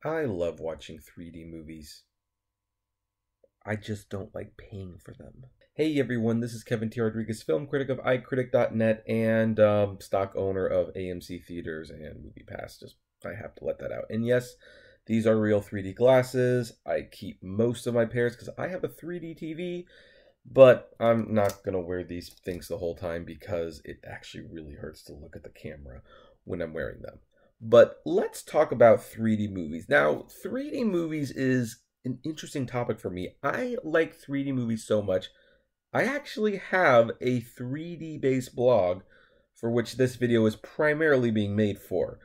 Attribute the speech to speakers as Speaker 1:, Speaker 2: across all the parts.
Speaker 1: I love watching 3D movies. I just don't like paying for them. Hey everyone, this is Kevin T. Rodriguez, film critic of iCritic.net and stock owner of AMC Theaters and MoviePass. I have to let that out. And yes, these are real 3D glasses. I keep most of my pairs because I have a 3D TV, but I'm not going to wear these things the whole time because it actually really hurts to look at the camera when I'm wearing them. But let's talk about 3D movies. Now, 3D movies is an interesting topic for me. I like 3D movies so much. I actually have a 3D based blog for which this video is primarily being made for.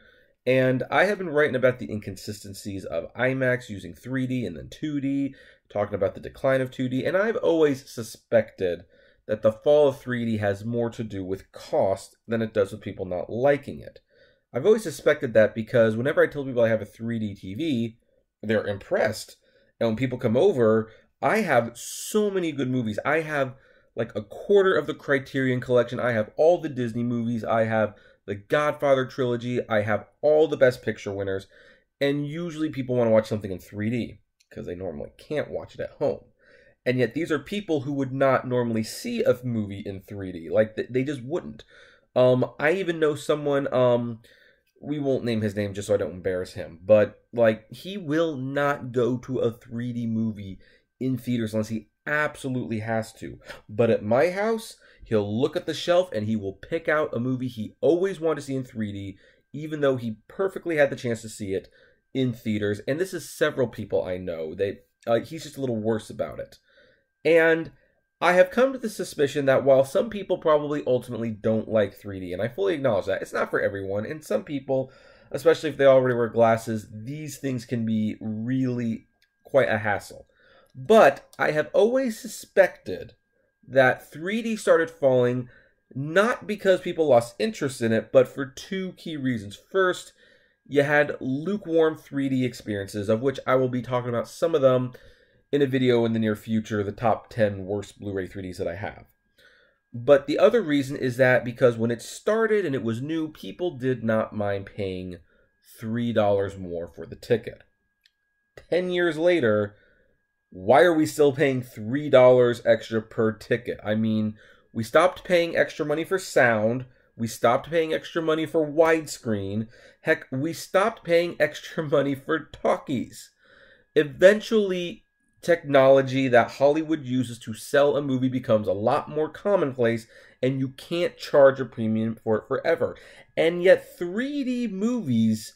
Speaker 1: And I have been writing about the inconsistencies of IMAX using 3D and then 2D, talking about the decline of 2D, and I've always suspected that the fall of 3D has more to do with cost than it does with people not liking it. I've always suspected that because whenever I tell people I have a 3D TV, they're impressed. And when people come over, I have so many good movies. I have like a quarter of the Criterion collection. I have all the Disney movies. I have the Godfather trilogy. I have all the Best Picture winners. And usually people want to watch something in 3D because they normally can't watch it at home. And yet these are people who would not normally see a movie in 3D. Like, they just wouldn't. I even know someone, we won't name his name just so I don't embarrass him, but like, he will not go to a 3D movie in theaters unless he absolutely has to. But at my house, he'll look at the shelf and he will pick out a movie he always wanted to see in 3D, even though he perfectly had the chance to see it in theaters. And this is several people I know. He's just a little worse about it. And I have come to the suspicion that while some people probably ultimately don't like 3D, and I fully acknowledge that, it's not for everyone, and some people, especially if they already wear glasses, these things can be really quite a hassle. But I have always suspected that 3D started falling not because people lost interest in it, but for two key reasons. First, you had lukewarm 3D experiences, of which I will be talking about some of them in a video in the near future, the top 10 worst Blu-ray 3Ds that I have. But the other reason is that because when it started and it was new, people did not mind paying $3 more for the ticket. 10 years later, why are we still paying $3 extra per ticket? I mean, we stopped paying extra money for sound. We stopped paying extra money for widescreen. Heck, we stopped paying extra money for talkies. Eventually, technology that Hollywood uses to sell a movie becomes a lot more commonplace, and you can't charge a premium for it forever. And yet 3D movies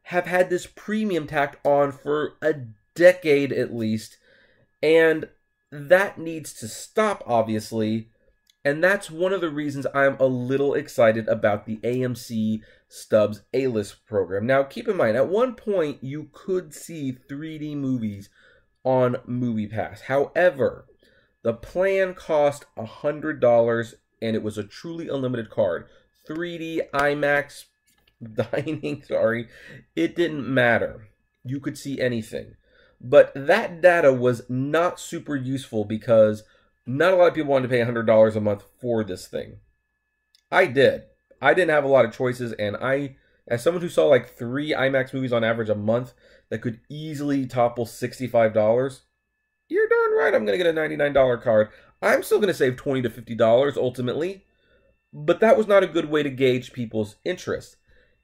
Speaker 1: have had this premium tacked on for a decade at least, and that needs to stop, obviously. And that's one of the reasons I'm a little excited about the AMC Stubs A-List program. Now, keep in mind, at one point, you could see 3D movies on MoviePass. However, the plan cost $100 and it was a truly unlimited card. 3D, IMAX, dining, sorry, it didn't matter. You could see anything. But that data was not super useful because not a lot of people wanted to pay $100 a month for this thing. I did. I didn't have a lot of choices, and as someone who saw like 3 IMAX movies on average a month that could easily topple $65, you're darn right I'm going to get a $99 card. I'm still going to save $20 to $50 ultimately, but that was not a good way to gauge people's interest.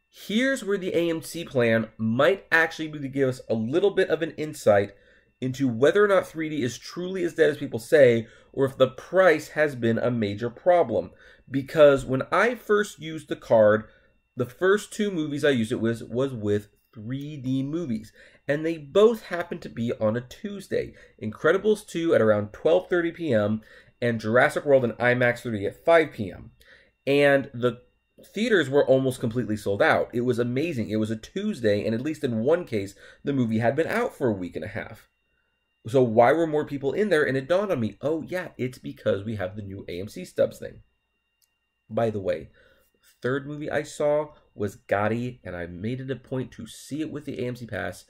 Speaker 1: Here's where the AMC plan might actually be to give us a little bit of an insight into whether or not 3D is truly as dead as people say, or if the price has been a major problem. Because when I first used the card, the first 2 movies I used it with was with 3D movies, and they both happened to be on a Tuesday. Incredibles 2 at around 12:30 p.m. and Jurassic World in IMAX 3D at 5 p.m. And the theaters were almost completely sold out. It was amazing. It was a Tuesday, and at least in one case, the movie had been out for a week and a half. So why were more people in there? And it dawned on me, oh yeah, it's because we have the new AMC Stubs thing. By the way, the 3rd movie I saw was Gotti, and I made it a point to see it with the AMC Pass.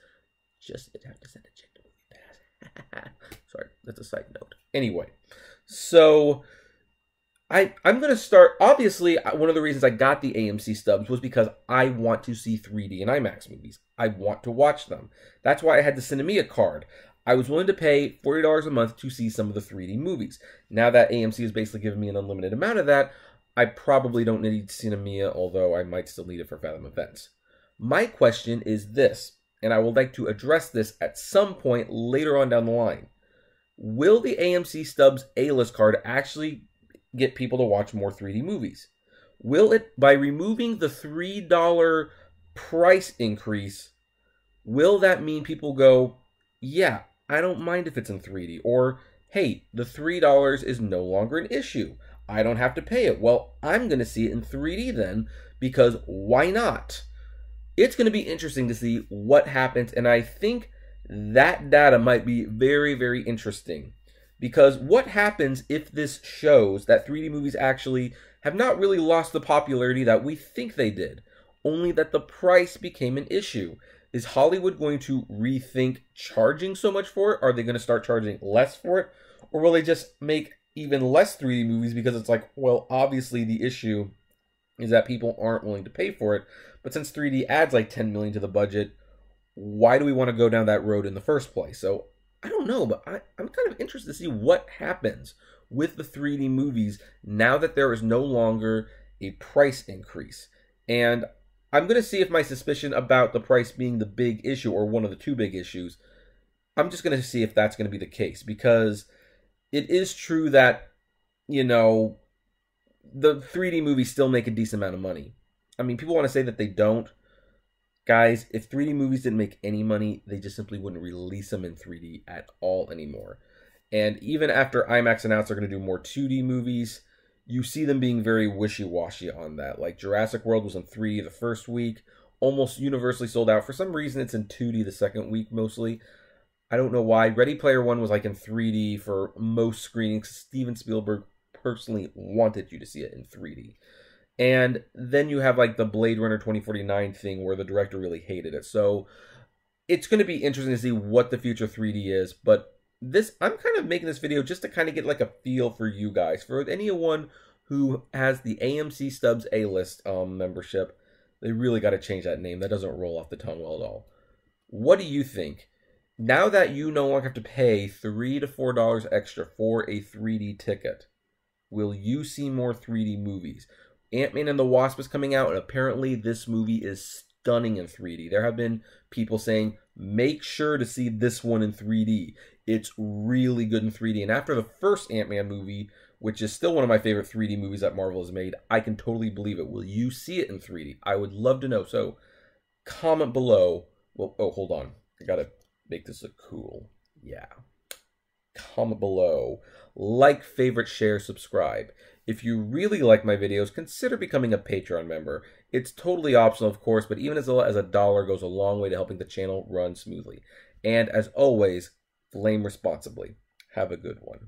Speaker 1: Just didn't have to send a check to MoviePass. Sorry, that's a side note. Anyway, so I'm going to start, obviously, one of the reasons I got the AMC stubs was because I want to see 3D and IMAX movies. I want to watch them. That's why I had the Cinemia card. I was willing to pay $40 a month to see some of the 3D movies. Now that AMC is basically giving me an unlimited amount of that, I probably don't need Cinemia, although I might still need it for Fathom events. My question is this, and I would like to address this at some point later on down the line. Will the AMC Stubs A-list card actually get people to watch more 3D movies? Will it, by removing the $3 price increase, will that mean people go, yeah, I don't mind if it's in 3D, or hey, the $3 is no longer an issue. I don't have to pay it. Well, I'm going to see it in 3D then, because why not? It's going to be interesting to see what happens, and I think that data might be very, very interesting. Because what happens if this shows that 3D movies actually have not really lost the popularity that we think they did, only that the price became an issue? Is Hollywood going to rethink charging so much for it? Are they going to start charging less for it? Or will they just make even less 3D movies because it's like, well, obviously the issue is that people aren't willing to pay for it. But since 3D adds like $10 million to the budget, why do we want to go down that road in the first place? So I don't know, but I'm kind of interested to see what happens with the 3D movies now that there is no longer a price increase. And I'm going to see if my suspicion about the price being the big issue, or one of the two big issues, I'm just going to see if that's going to be the case. Because it is true that, you know, the 3D movies still make a decent amount of money. I mean, people want to say that they don't. Guys, if 3D movies didn't make any money, they just simply wouldn't release them in 3D at all anymore. And even after IMAX announced they're going to do more 2D movies, you see them being very wishy-washy on that. Like Jurassic World was in 3D the first week, almost universally sold out. For some reason, it's in 2D the second week mostly. I don't know why. Ready Player One was like in 3D for most screenings. Steven Spielberg personally wanted you to see it in 3D. And then you have like the Blade Runner 2049 thing where the director really hated it. So it's going to be interesting to see what the future 3D is. But this, I'm kind of making this video just to kind of get like a feel for you guys. For anyone who has the AMC Stubs A-List membership, they really got to change that name. That doesn't roll off the tongue well at all. What do you think? Now that you no longer have to pay $3 to $4 extra for a 3D ticket, will you see more 3D movies? Ant-Man and the Wasp is coming out, and apparently this movie is stunning in 3D. There have been people saying, make sure to see this one in 3D. It's really good in 3D. And after the first Ant-Man movie, which is still one of my favorite 3D movies that Marvel has made, I can totally believe it. Will you see it in 3D? I would love to know. So comment below. Well, oh, hold on. I got to make this look cool. Yeah. Comment below. Like, favorite, share, subscribe. If you really like my videos, consider becoming a Patreon member. It's totally optional, of course, but even as little as $1 goes a long way to helping the channel run smoothly. And as always, flame responsibly. Have a good one.